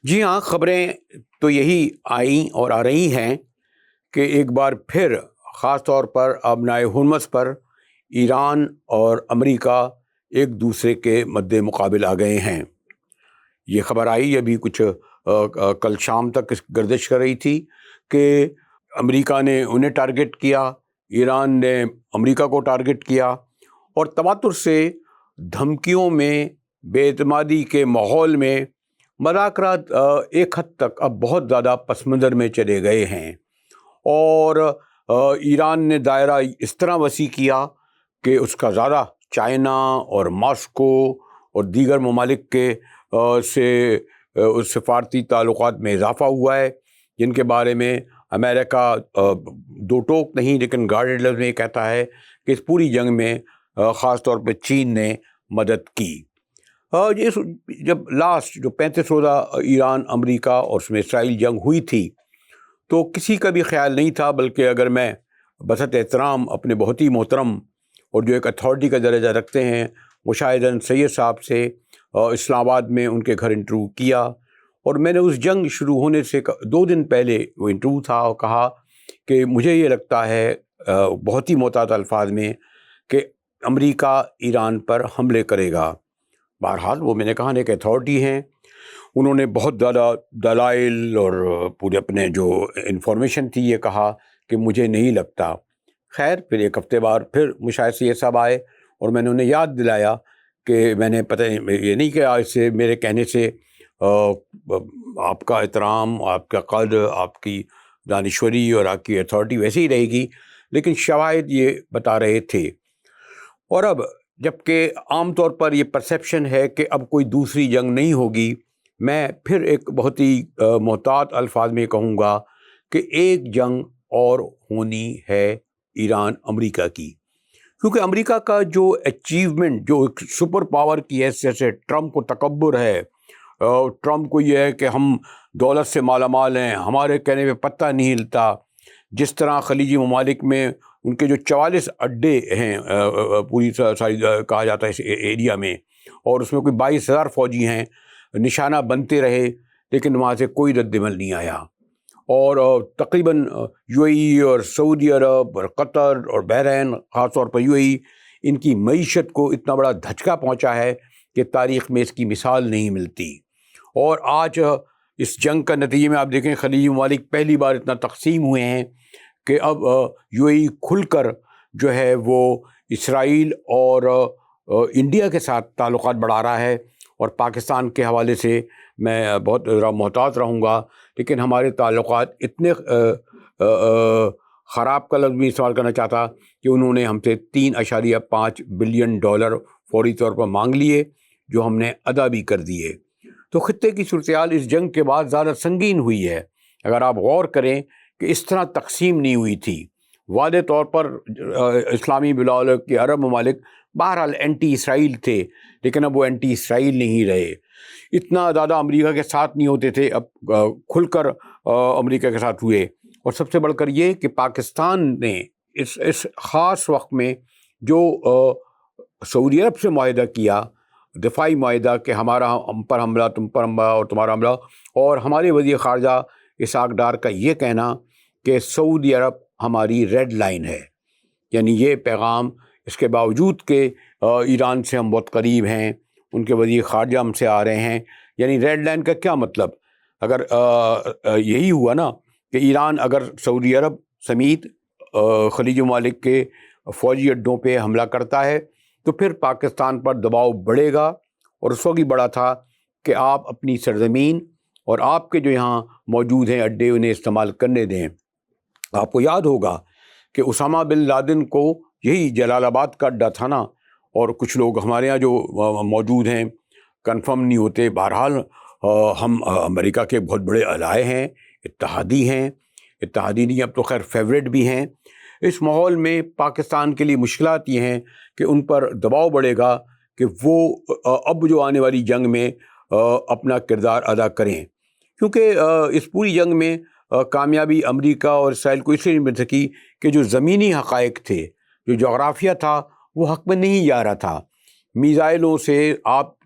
جی ہاں، خبریں تو یہی آئیں اور آ رہی ہیں کہ ایک بار پھر خاص طور پر ابنائے ہرمز پر ایران اور امریکہ ایک دوسرے کے مد مقابل آ گئے ہیں۔ یہ خبر آئی ابھی کچھ کل شام تک گردش کر رہی تھی کہ امریکہ نے انہیں ٹارگٹ کیا، ایران نے امریکہ کو ٹارگٹ کیا، اور تواتر سے دھمکیوں میں، بے اعتمادی کے ماحول میں مذاکرات ایک حد تک اب بہت زیادہ پس منظر میں چلے گئے ہیں، اور ایران نے دائرہ اس طرح وسیع کیا کہ اس کا زیادہ چائنا اور ماسکو اور دیگر ممالک کے سے اس سفارتی تعلقات میں اضافہ ہوا ہے، جن کے بارے میں امریکہ دو ٹوک نہیں لیکن گارڈڈ لفظ میں یہ کہتا ہے کہ اس پوری جنگ میں خاص طور پہ چین نے مدد کی۔ جب لاسٹ جو 35 روزہ ایران امریکہ اور اس میں اسرائیل جنگ ہوئی تھی تو کسی کا بھی خیال نہیں تھا، بلکہ اگر میں بسط احترام اپنے بہت ہی محترم اور جو ایک اتھارٹی کا درجہ رکھتے ہیں مشاہدن سید صاحب سے اسلام آباد میں ان کے گھر انٹرویو کیا، اور میں نے اس جنگ شروع ہونے سے 2 دن پہلے وہ انٹرویو تھا اور کہا کہ مجھے یہ لگتا ہے بہت ہی محتاط الفاظ میں کہ امریکہ ایران پر حملے کرے گا۔ بہرحال وہ میں نے کہا ایک اتھارٹی ہیں، انہوں نے بہت زیادہ دلائل اور پورے اپنے جو انفارمیشن تھی یہ کہا کہ مجھے نہیں لگتا۔ خیر پھر ایک ہفتے بعد پھر مشاہد یہ سب آئے اور میں نے انہیں یاد دلایا کہ میں نے پتہ یہ نہیں کہ آج سے میرے کہنے سے آپ کا احترام، آپ کا قدر، آپ کی دانشوری اور آپ کی اتھارٹی ویسے ہی رہے گی، لیکن شواہد یہ بتا رہے تھے۔ اور اب جبکہ عام طور پر یہ پرسیپشن ہے کہ اب کوئی دوسری جنگ نہیں ہوگی، میں پھر ایک بہت ہی محتاط الفاظ میں کہوں گا کہ ایک جنگ اور ہونی ہے ایران امریکہ کی، کیونکہ امریکہ کا جو اچیومنٹ، جو ایک سپر پاور کی حیثیت سے ٹرمپ کو تکبر ہے، ٹرمپ کو یہ ہے کہ ہم دولت سے مالا مال ہیں، ہمارے کہنے پہ پتہ نہیں ہلتا، جس طرح خلیجی ممالک میں ان کے جو 44 اڈے ہیں پوری ساری کہا جاتا ہے اس ایریا میں، اور اس میں کوئی 22,000 فوجی ہیں، نشانہ بنتے رہے لیکن وہاں سے کوئی رد عمل نہیں آیا، اور تقریباً یو اے ای اور سعودی عرب اور قطر اور بحرین، خاص طور پر یو اے ای، ان کی معیشت کو اتنا بڑا دھچکا پہنچا ہے کہ تاریخ میں اس کی مثال نہیں ملتی۔ اور آج اس جنگ کا نتیجے میں آپ دیکھیں خلیجی ممالک پہلی بار اتنا تقسیم ہوئے ہیں کہ اب یو اے ای کھل کر جو ہے وہ اسرائیل اور انڈیا کے ساتھ تعلقات بڑھا رہا ہے، اور پاکستان کے حوالے سے میں بہت محتاط رہوں گا، لیکن ہمارے تعلقات اتنے خراب کا لفظ بھی استعمال کرنا چاہتا کہ انہوں نے ہم سے $3.5 بلین فوری طور پر مانگ لیے، جو ہم نے ادا بھی کر دیے۔ تو خطے کی صورتحال اس جنگ کے بعد زیادہ سنگین ہوئی ہے۔ اگر آپ غور کریں کہ اس طرح تقسیم نہیں ہوئی تھی، واضح طور پر اسلامی بلاول کے عرب ممالک بہرحال اینٹی اسرائیل تھے، لیکن اب وہ اینٹی اسرائیل نہیں رہے، اتنا زیادہ امریکہ کے ساتھ نہیں ہوتے تھے، اب کھل کر امریکہ کے ساتھ ہوئے۔ اور سب سے بڑھ کر یہ کہ پاکستان نے اس خاص وقت میں جو سعودی عرب سے معاہدہ کیا، دفاعی معاہدہ کہ ہم پر حملہ، تم پر حملہ اور تمہارا حملہ، اور ہمارے وزیر خارجہ اسحاق ڈار کا یہ کہنا کہ سعودی عرب ہماری ریڈ لائن ہے، یعنی یہ پیغام اس کے باوجود کہ ایران سے ہم بہت قریب ہیں، ان کے وزیر خارجہ ہم سے آ رہے ہیں، یعنی ریڈ لائن کا کیا مطلب؟ اگر یہی ہوا نا کہ ایران اگر سعودی عرب سمیت خلیجی ممالک کے فوجی اڈوں پہ حملہ کرتا ہے تو پھر پاکستان پر دباؤ بڑھے گا، اور اس وقت ہی بڑا تھا کہ آپ اپنی سرزمین اور آپ کے جو یہاں موجود ہیں اڈے انہیں استعمال کرنے دیں۔ آپ کو یاد ہوگا کہ اسامہ بن لادن کو یہی جلال آباد کا اڈا تھا نا، اور کچھ لوگ ہمارے یہاں جو موجود ہیں کنفرم نہیں ہوتے، بہرحال ہم امریکہ کے بہت بڑے الائے ہیں، اتحادی ہیں، اتحادی نہیں اب تو خیر فیوریٹ بھی ہیں۔ اس ماحول میں پاکستان کے لیے مشکلات یہ ہیں کہ ان پر دباؤ بڑھے گا کہ وہ اب جو آنے والی جنگ میں اپنا کردار ادا کریں، کیونکہ اس پوری جنگ میں کامیابی امریکہ اور اسرائیل کو اس لیے نہیں مل سکی کہ جو زمینی حقائق تھے، جو جغرافیہ تھا، وہ حق میں نہیں جا رہا تھا۔ میزائلوں سے آپ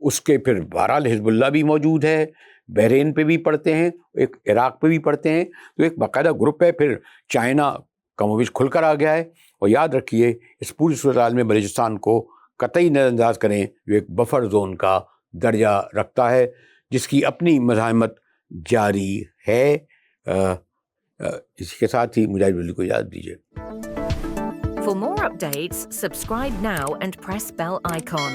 اس کے پھر بہرحال حزب اللہ بھی موجود ہے، بحرین پہ بھی پڑھتے ہیں، ایک عراق پہ بھی پڑھتے ہیں، تو ایک باقاعدہ گروپ ہے. پھر چائنا کم و بیش کھل کر آ گیا ہے. اور یاد رکھیے اس پوری صورتحال میں بلوچستان کو قطعی نظر انداز کریں جو ایک بفر زون کا درجہ رکھتا ہے، جس کی اپنی مزاحمت جاری ہے. اسی کے ساتھ ہی مجاہد ولی کو اجازت دیجیے. For more updates, subscribe now and press bell icon.